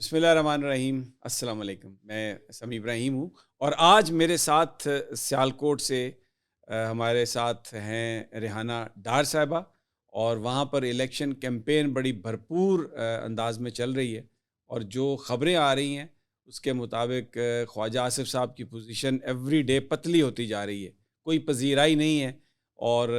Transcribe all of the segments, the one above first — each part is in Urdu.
بسم اللہ الرحمن الرحیم۔ السلام علیکم، میں سمیع ابراہیم ہوں اور آج میرے ساتھ سیالکوٹ سے ہمارے ساتھ ہیں ریحانہ ڈار صاحبہ، اور وہاں پر الیکشن کیمپین بڑی بھرپور انداز میں چل رہی ہے، اور جو خبریں آ رہی ہیں اس کے مطابق خواجہ آصف صاحب کی پوزیشن ایوری ڈے پتلی ہوتی جا رہی ہے، کوئی پذیرائی نہیں ہے، اور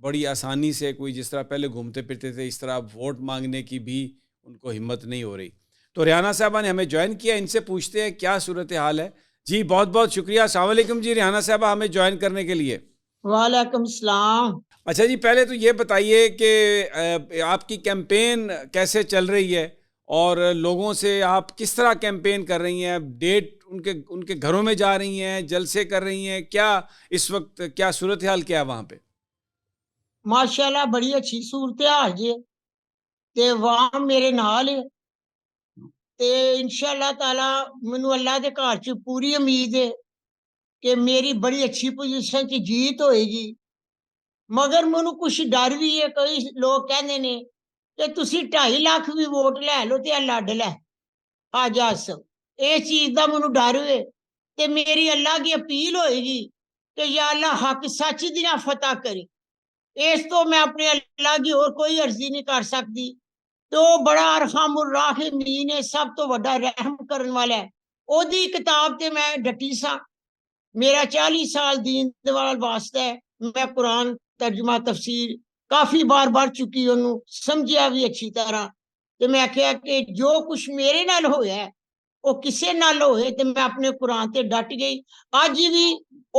بڑی آسانی سے کوئی جس طرح پہلے گھومتے پھرتے تھے اس طرح ووٹ مانگنے کی بھی ان کو ہمت نہیں ہو رہی۔ تو ریحانہ صاحبہ نے ہمیں جوائن کیا، ان سے پوچھتے ہیں کیا صورتحال ہے۔ جی بہت بہت شکریہ، السلام علیکم جی ریحانہ صاحبہ، ہمیں جوائن کرنے کے لیے۔ وعلیکم السلام۔ اچھا جی، پہلے تو یہ بتائیے کہ آپ کی کیمپین کیسے چل رہی ہے، اور لوگوں سے آپ کس طرح کیمپین کر رہی ہیں؟ ڈیٹ ان کے گھروں میں جا رہی ہیں، جلسے کر رہی ہیں، کیا اس وقت کیا صورتحال کیا ہے وہاں پہ؟ ماشاءاللہ بڑی اچھی صورتحال جی، تے وہاں میرے نال ہے تے انشاءاللہ تعالی مینوں اللہ دے گھر چ پوری امید ہے کہ میری بڑی اچھی پوزیشن چ جیت ہوئے گی، مگر مینوں کچھ ڈر بھی ہے۔ کئی لوگ کہندے نے کہ تسی 2.5 لاکھ بھی ووٹ لے لو تے لڑ لے خواجہ آصف، اس چیز دا مینوں ڈر ہے۔ تے میری اللہ کی اپیل ہوئے گی کہ یا اللہ حق سچ دی نہ فتح کری، اس تو میں اپنے اللہ کی اور کوئی عرضی نہیں کر سکتی۔ تو بڑا ارحم الراحمین ہے، سب تو بڑا رحم کرن والا ہے، او دی کتاب تے میں ڈٹی سا۔ میرا 40 سال دین دوال واسطہ ہے، میں قرآن ترجمہ تفسیر کافی بار پڑھ چکی، انہوں سمجھیا بھی اچھی طرح۔ تے میں کہا کہ جو کچھ میرے نال ہویا ہے وہ کسے نال ہوئے، تے میں اپنے قرآن تے ڈٹ گئی۔ اج بھی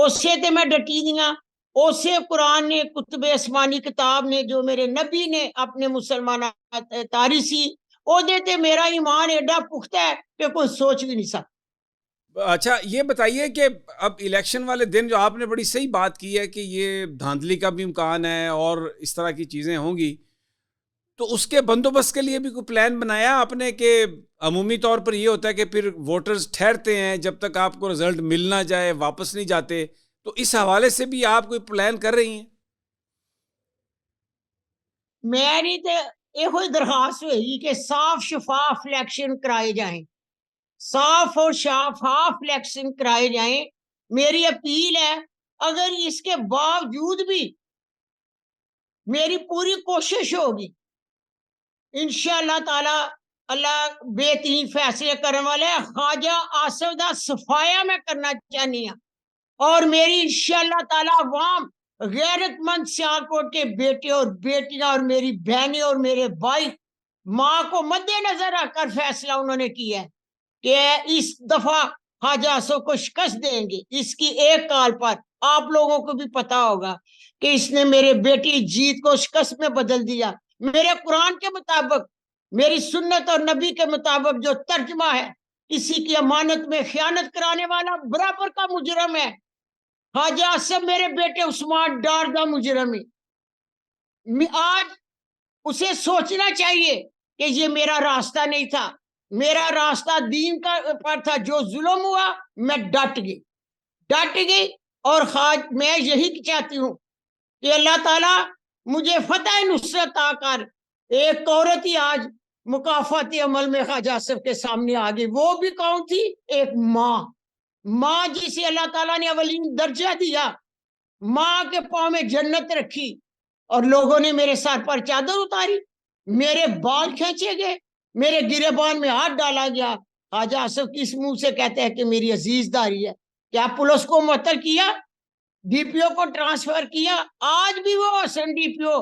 اسے تے میں ڈٹی دیاں، اسے قرآن نے کتب آسمانی کتاب نے جو میرے نبی نے اپنے مسلمان تاری سی، او دے تے میرا ایمان ایڈا پختہ ہے کہ کوئی سوچ بھی نہیں سکتا۔ اچھا یہ بتائیے کہ اب الیکشن والے دن جو آپ نے بڑی صحیح بات کی ہے کہ یہ دھاندلی کا بھی امکان ہے اور اس طرح کی چیزیں ہوں گی، تو اس کے بندوبست کے لیے بھی کوئی پلان بنایا آپ نے؟ کہ عمومی طور پر یہ ہوتا ہے کہ پھر ووٹرز ٹھہرتے ہیں جب تک آپ کو رزلٹ مل نہ جائے، واپس نہیں جاتے، تو اس حوالے سے بھی آپ کوئی پلان کر رہی ہیں؟ میری تے یہ درخواست ہوئی کہ صاف شفاف الیکشن کرائے جائیں، صاف اور شفاف الیکشن کرائے جائیں۔ میری اپیل ہے، اگر اس کے باوجود بھی میری پوری کوشش ہوگی، انشاءاللہ تعالی اللہ بہترین فیصلے کرنے والے ہیں۔ خواجہ آصف دا صفایا میں کرنا چاہنی ہوں، اور میری انشاءاللہ تعالی عوام غیرت مند سیالکوٹ کے بیٹے اور بیٹیاں اور میری بہنیں اور میرے بھائی ماں کو مد نظر رکھ کر فیصلہ انہوں نے کیا ہے کہ اس دفعہ خواجہ آصف کو شکست دیں گے۔ اس کی ایک کال پر آپ لوگوں کو بھی پتا ہوگا کہ اس نے میرے بیٹی جیت کو شکست میں بدل دیا۔ میرے قرآن کے مطابق، میری سنت اور نبی کے مطابق جو ترجمہ ہے، کسی کی امانت میں خیانت کرانے والا برابر کا مجرم ہے۔ خواجہ آصف میرے بیٹے عثمان ڈار دا مجرم ہے۔ آج اسے سوچنا چاہیے کہ یہ میرا راستہ نہیں تھا، میرا راستہ دین کا پر تھا۔ جو ظلم ہوا میں ڈٹ گئی، اور میں یہی چاہتی ہوں کہ اللہ تعالیٰ مجھے فتح نصرت عطا کر۔ ایک عورت ہی آج مکافات عمل میں خواجہ آصف کے سامنے آ گئی، وہ بھی کون تھی؟ ایک ماں جسے اللہ تعالیٰ نے اولین درجہ دیا، ماں کے پاؤں میں جنت رکھی، اور لوگوں نے میرے سر پر چادر اتاری، میرے بال کھینچے گئے، میرے گریبان میں ہاتھ ڈالا گیا۔ خواجہ آصف کس منہ سے کہتے ہیں کہ میری عزیز داری ہے؟ کیا پولیس کو معطل کیا، ڈی پی او کو ٹرانسفر کیا؟ آج بھی وہ حسن ڈی پی او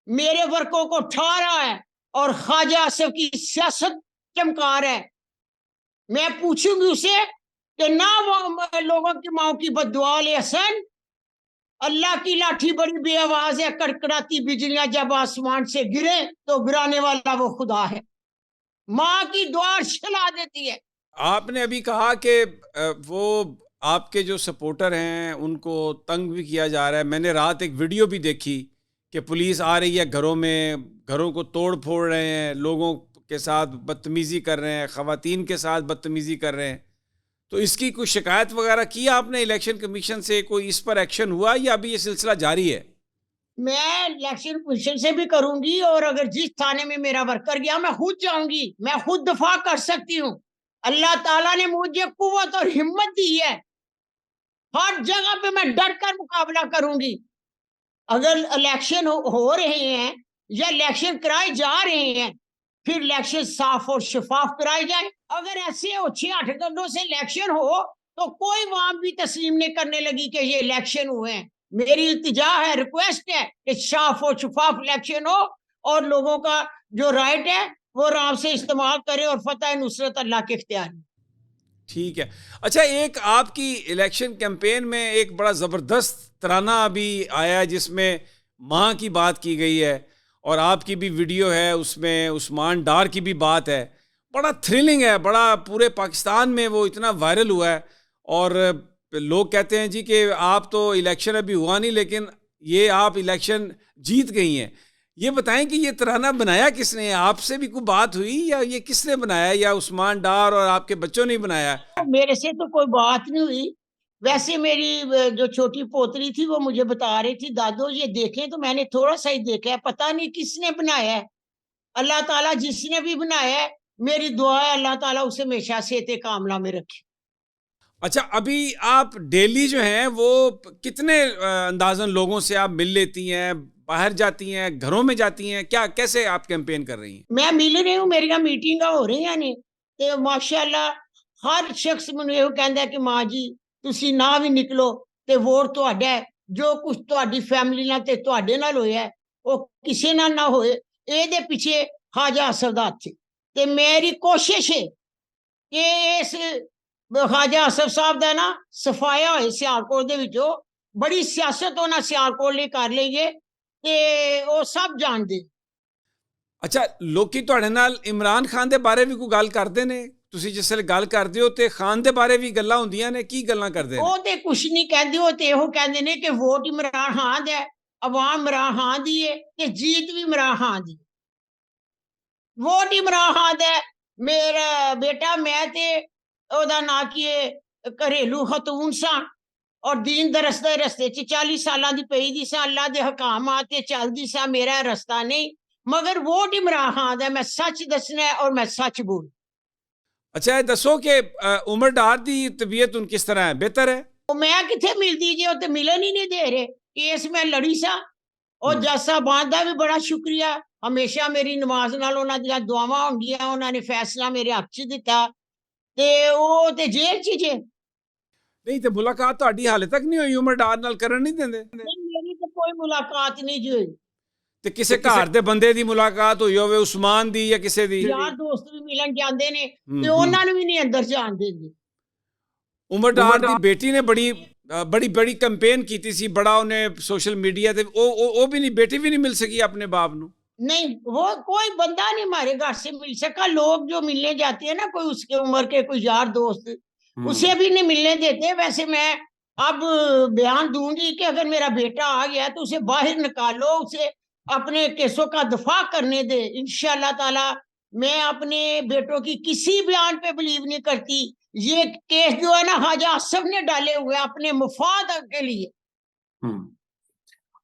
میرے ورکوں کو ٹھا رہا ہے اور خواجہ آصف کی سیاست چمکار ہے۔ میں پوچھوں گی اسے کہ نہ وہ لوگوں کی ماں کی بددعا لے حسن، اللہ کی لاٹھی بڑی بے آواز ہے، کڑکڑاتی بجلیاں جب آسمان سے گرے تو گرانے والا وہ خدا ہے۔ ماں کی دعا چلا دیتی ہے۔ آپ نے ابھی کہا کہ وہ آپ کے جو سپورٹر ہیں ان کو تنگ بھی کیا جا رہا ہے۔ میں نے رات ایک ویڈیو بھی دیکھی کہ پولیس آ رہی ہے گھروں میں، گھروں کو توڑ پھوڑ رہے ہیں، لوگوں کے ساتھ بدتمیزی کر رہے ہیں، خواتین کے ساتھ بدتمیزی کر رہے ہیں۔ تو اس کی کوئی شکایت وغیرہ کی آپ نے الیکشن کمیشن سے؟ کوئی اس پر ایکشن ہوا یا ابھی یہ سلسلہ جاری ہے؟ میں الیکشن کمیشن سے بھی کروں گی، اور اگر جس تھانے میں میرا ورکر گیا میں خود جاؤں گی، میں خود دفاع کر سکتی ہوں۔ اللہ تعالیٰ نے مجھے قوت اور ہمت دی ہے، ہر جگہ پہ میں ڈٹ کر مقابلہ کروں گی۔ اگر الیکشن ہو رہے ہیں یا الیکشن کرائے جا رہے ہیں، پھر الیکشن صاف اور شفاف کرائے جائیں۔ اگر ایسے اوچھے ہٹھ گڈوں سے الیکشن ہو تو کوئی وہاں بھی تسلیم نہیں کرنے لگی کہ یہ الیکشن ہوئے ہیں۔ میری التجا ہے، ریکویسٹ ہے کہ صاف اور شفاف الیکشن ہو، اور لوگوں کا جو رائٹ ہے وہ آرام سے استعمال کرے، اور فتح نصرت اللہ کے اختیار میں۔ ٹھیک ہے۔ اچھا، ایک آپ کی الیکشن کیمپین میں ایک بڑا زبردست ترانہ ابھی آیا ہے جس میں ماں کی بات کی گئی ہے، اور آپ کی بھی ویڈیو ہے اس میں، عثمان ڈار کی بھی بات ہے، بڑا تھرلنگ ہے، بڑا پورے پاکستان میں وہ اتنا وائرل ہوا ہے، اور لوگ کہتے ہیں جی کہ آپ تو الیکشن ابھی ہوا نہیں لیکن یہ آپ الیکشن جیت گئی ہیں۔ یہ بتائیں کہ یہ ترانہ بنایا کس نے؟ آپ سے بھی کوئی بات ہوئی، یا یہ کس نے بنایا، یا عثمان ڈار اور آپ کے بچوں نے بنایا؟ میرے سے تو کوئی بات نہیں ہوئی، ویسے میری جو چھوٹی پوتری تھی وہ مجھے بتا رہی تھی، دادو یہ دیکھیں، تو میں نے تھوڑا سا ہی دیکھا ہے، پتہ نہیں کس نے بنایا ہے۔ اللہ تعالیٰ جس نے بھی بنایا ہے، میری دعا ہے اللہ تعالیٰ اسے ہمیشہ صحت کاملہ میں رکھے۔ اچھا، ابھی آپ ڈیلی جو ہیں وہ کتنے اندازاً لوگوں سے آپ مل لیتی ہیں؟ باہر جاتی ہیں، گھروں میں جاتی ہیں، کیا کیسے آپ کیمپین کر رہی ہیں؟ میں مل رہی ہوں، میری میٹنگ ہو رہی ہیں، تو ماشاء اللہ ہر شخص مجھے یہ کہتا ہے کہ ماں جی تسی نہ بھی نکلو تے ووٹ تہاڈا ہے، جو کچھ تہاڈی فیملی نال تے تہاڈے نال ہویا ہے وہ کسے نال نہ ہوئے، اے دے پیچھے خواجہ اسد دا ہتھ ہے۔ تے میری کوشش ہے کہ اس خواجہ اسد صاحب دا نا صفایا ہوئے سیالکوٹ دے وچوں، بڑی سیاست ہونا سیالکوٹ لئی کر لئیے تے وہ سب جان دے۔ اچھا، ਲੋਕੀ ਤੁਹਾਡੇ ਨਾਲ ਇਮਰਾਨ ਖਾਨ ਦੇ ਬਾਰੇ ਵੀ ਕੋਈ ਗੱਲ ਕਰਦੇ ਨੇ? ਤੁਸੀਂ ਜਿਸ ਵੇਲੇ ਗੱਲ ਕਰਦੇ ਹੋ ਤੇ ਖਾਨ ਦੇ ਬਾਰੇ ਵੀ ਗੱਲਾਂ ਹੁੰਦੀਆਂ ਨੇ, ਕੀ ਗੱਲਾਂ ਕਰਦੇ ਨੇ? وہ تے کچھ نہیں کہندے، وہ تے ਇਹੋ ਕਹਿੰਦੇ ਨੇ کہ ووٹ عمران خان دا ہے، عوام عمران خان دی ہے تے جیت بھی عمران خان دی۔ ووٹ عمران خان دا ہے۔ میرا بیٹا میں تے او دا نا کی گھریلو خاتون ساں، اور دین دا رستے چ 40 سالاں دی پئی دی ساں، اللہ دے حکامات تے چلدی ساں، میرا رستہ نہیں، مگر ووٹ عمران خان دا ہے۔ میں سچ دسنا ہے اور میں سچ بول۔ اچھا، یہ دسو کہ عمر ڈار دی طبیعت ان کس طرح ہے؟ بہتر ہے؟ میں کتنے ملتی جی، وہ تو ملن ہی نہیں دے رہے، کیس میں لڑی سا، اور جج صاحبان دا بھی بڑا شکریہ، ہمیشہ میری نماز نال انہاں دی دعاواں ہوندیاں، انہاں نے فیصلہ میرے حق چ دتا، تے او تے جیل چ جے۔ نہیں تے ملاقات تہاڈی حالے تک نہیں ہوئی؟ عمر ڈار نال کرن نہیں دیندے؟ نہیں، میری تو کوئی ملاقات نہیں جی ہوئی۔ تے کسے گھر دے بندے دی ملاقات ہوئی ہوے، عثمان دی یا کسے دی؟ یار دوست بھی ملن جاندے نے تے انہاں نوں بھی نہیں اندر جان دیندے۔ عمر ڈار دی بیٹی نے بڑی کمپین کیتی سی، بڑا انہیں سوشل میڈیا تے او بھی نہیں، بیٹی بھی نہیں مل سکی اپنے باپ نو؟ نہیں، وہ کوئی بندہ نہیں ہمارے گھر سے مل سکا، لوگ جو ملنے جاتے ہیں نا، کوئی اس کے عمر کے کوئی یار دوست، اسے بھی نہیں ملنے دیتے۔ ویسے میں اب بیان دوں گی کہ اگر میرا بیٹا آ گیا تو اسے باہر نکالو، اسے اپنے کیسوں کا دفاع کرنے دے۔ انشاءاللہ تعالی میں اپنے بیٹوں کی کسی بیان پہ بلیو نہیں کرتی۔ یہ کیس جو ہے نا خواجہ اسد نے ڈالے ہوئے اپنے مفاد کے لیے۔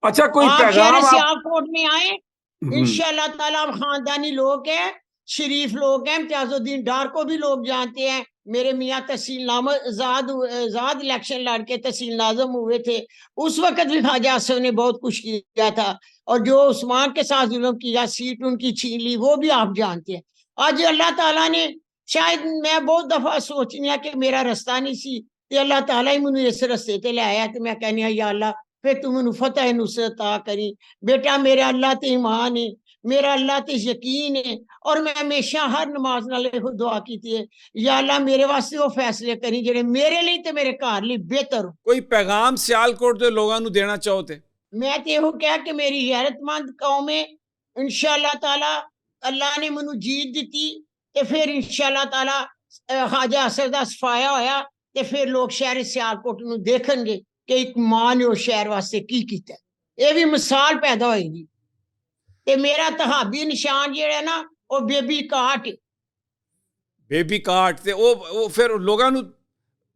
اچھا، کوئی آپ پیغام شہر سیالکوٹ میں آئیں، انشاءاللہ تعالی ہم خاندانی لوگ ہیں، شریف لوگ ہیں، امتیاز الدین ڈار کو بھی لوگ جانتے ہیں، میرے میاں تحصیل آزاد الیکشن لڑ کے تحصیل ناظم ہوئے تھے، اس وقت بھی خواجہ اسد نے بہت کچھ کیا تھا، اور جو عثمان کے ساتھ ظلم کیا، سیٹ ان کی چھین لی، وہ بھی آپ جانتے ہیں۔ آج اللہ تعالیٰ نے، شاید میں بہت دفعہ سوچنی ہے کہ میرا رستہ نہیں سی، تے اللہ تعالیٰ ہی مجھے اس رستے تے لے آیا، تو میں کہنی ہوں یا اللہ پھر تو مجھے فتح نصرت عطا کری۔ بیٹا میرا اللہ تے ایمان ہے، میرا اللہ تے یقین ہے، اور میں ہمیشہ ہر نماز نال خود دعا کیتی ہے، یا اللہ میرے واسطے وہ فیصلے کری جڑے میرے لیے تے میرے گھر لیے بہتر ہو۔ کوئی پیغام سیالکوٹ دے لوگاں نو دینا چاہو تے؟ میں تے یہ کہہ کہ میری غیرت مند قوم ہے، انشاءاللہ تعالی اللہ نے منو جیت دیتی، تے پھر انشاءاللہ تعالی خواجہ اسد دا صفایا ہویا، تے پھر لوگ شہر سیالکوٹ نو دیکھن گے کہ ایک ماں نے اس شہر واسطے کی کیتا ہے، یہ بھی مثال پیدا ہوئے گی۔ تے میرا تہابی نشان جڑا ہے نا وہ بیبی کاٹ، بیبی کارٹ تے او پھر لوگاں نو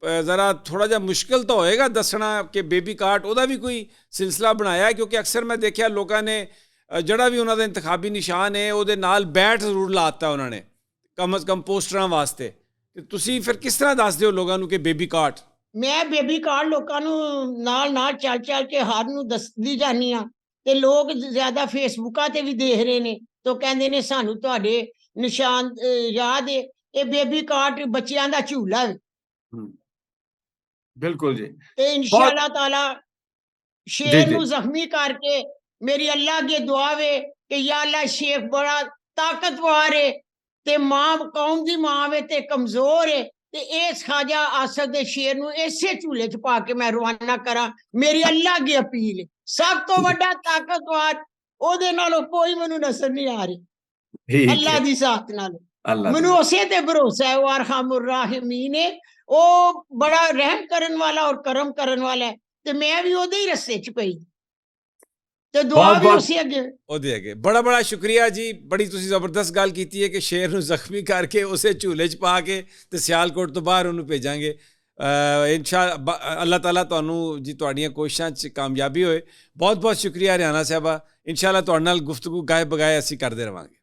ذرا تھوڑا جا مشکل تو ہوئے گا دسنا کہ بیبی کارٹ ਉਹਦਾ ਵੀ ਕੋਈ ਸਿਲਸਿਲਾ ਬਣਾਇਆ ਹੈ, ਕਿਉਂਕਿ ਅਕਸਰ ਮੈਂ ਦੇਖਿਆ ਲੋਕਾਂ ਨੇ ਜਿਹੜਾ ਵੀ ਉਹਨਾਂ ਦਾ ਇੰਤਖਾਬੀ ਨਿਸ਼ਾਨ ਹੈ ਉਹਦੇ ਨਾਲ ਬੈਟ ਜ਼ਰੂਰ ਲਾਤਾ ਉਹਨਾਂ ਨੇ ਕਮ ਅਜ਼ ਕਮ ਪੋਸਟਰਾਂ ਵਾਸਤੇ, ਤੇ ਤੁਸੀਂ ਫਿਰ ਕਿਸ ਤਰ੍ਹਾਂ ਦੱਸਦੇ ਹੋ ਲੋਕਾਂ ਨੂੰ ਕਿ ਬੇਬੀ ਕਾਰਟ? ਮੈਂ ਬੇਬੀ ਕਾਰਡ ਲੋਕਾਂ ਨੂੰ ਨਾਲ ਨਾਲ ਚੱਲ ਚੱਲ ਕੇ ਹਰ ਨੂੰ ਦੱਸਦੀ ਜਾਂਦੀ ਆ, ਤੇ ਲੋਕ ਜ਼ਿਆਦਾ ਫੇਸਬੁੱਕਾਂ ਤੇ ਵੀ ਦੇਖ ਰਹੇ ਨੇ, ਤਾਂ ਕਹਿੰਦੇ ਨੇ ਸਾਨੂੰ ਤੁਹਾਡੇ ਨਿਸ਼ਾਨ ਯਾਦ ਹੈ। ਇਹ ਬੇਬੀ ਕਾਰਟ ਬੱਚਿਆਂ ਦਾ ਝੂਲਾ ਹੈ, ਬਿਲਕੁਲ ਜੀ। ਤੇ ਇਨਸ਼ਾਅੱਲਾ ਤਾਲਾ ਸ਼ੇਰ ਜੀ। ਨੂੰ ਜ਼ਖਮੀ ਕਰਕੇ ਮੇਰੀ ਅੱਲਾ ਅੱਗੇ ਦੁਆ ਵੇ ਕਿ ਯਾ ਅੱਲਾ ਸ਼ੇਖ ਬੜਾ ਤਾਕਤਵਰ ਹੈ ਤੇ ਮਾਂ ਕੌਮ ਦੀ ਮਾਂ ਵੇ ਤੇ ਕਮਜ਼ੋਰ ਹੈ, ਤੇ ਇਸ ਖਾਜਾ ਆਸਦ ਦੇ ਸ਼ੇਰ ਨੂੰ ਇਸੇ ਝੂਲੇ 'ਚ ਪਾ ਕੇ ਮੈਂ ਰਵਾਨਾ ਕਰਾਂ। ਮੇਰੀ ਅੱਲਾ ਅੱਗੇ ਅਪੀਲ ਹੈ, ਸਭ ਤੋਂ ਵੱਡਾ ਤਾਕਤਵਰ ਉਹਦੇ ਨਾਲੋਂ ਕੋਈ ਮੈਨੂੰ ਨਜ਼ਰ ਨਹੀਂ ਆ ਰਹੀ, ਠੀਕ ਅੱਲਾ ਹੈ, ਦੀ ਜ਼ਾਤ ਨਾਲ ਅੱਲਾ ਮੈਨੂੰ ਉਸੇ ਤੇ ਭਰੋਸਾ ਹੈ। ਉਹ ਅਰਹਮੁਰ ਰਾਹਿਮੀਨ ਹੈ, ਉਹ ਬੜਾ ਰਹਿਮ ਕਰਨ ਵਾਲਾ ਔਰ ਕਰਮ ਕਰਨ ਵਾਲਾ ਹੈ, ਤੇ ਮੈਂ ਵੀ ਉਹਦੇ ਹੀ ਰਸਤੇ 'ਚ ਪਈ ਤੇ ਦੁਆ ਵੀ ਬਹੁਤ-ਬਹੁਤ ਉਸੇ ਅੱਗੇ। ਉਹਦੇ ਅੱਗੇ ਬੜਾ ਬੜਾ ਸ਼ੁਕਰੀਆ ਜੀ, ਬੜੀ ਤੁਸੀਂ ਜ਼ਬਰਦਸਤ ਗੱਲ ਕੀਤੀ ਹੈ ਕਿ ਸ਼ੇਰ ਨੂੰ ਜ਼ਖਮੀ ਕਰਕੇ ਉਸੇ ਝੂਲੇ 'ਚ ਪਾ ਕੇ ਤੇ ਸਿਆਲਕੋਟ ਤੋਂ ਬਾਹਰ ਉਹਨੂੰ ਭੇਜਾਂਗੇ। ਅੱਲਾਹ ਤਾਲਾ ਤੁਹਾਨੂੰ ਜੀ ਤੁਹਾਡੀਆਂ ਕੋਸ਼ਿਸ਼ਾਂ 'ਚ ਕਾਮਯਾਬੀ ਹੋਏ। ਬਹੁਤ ਬਹੁਤ ਸ਼ੁਕਰੀਆ ਰਿਹਾਨਾ ਸਾਹਿਬਾ, ਇਨਸ਼ਾਅੱਲਾ ਤੁਹਾਡੇ ਨਾਲ ਗੁਫ਼ਤਗੂ ਗਾਏ ਬਗਾਏ ਅਸੀਂ ਕਰਦੇ ਰਹਾਂਗੇ।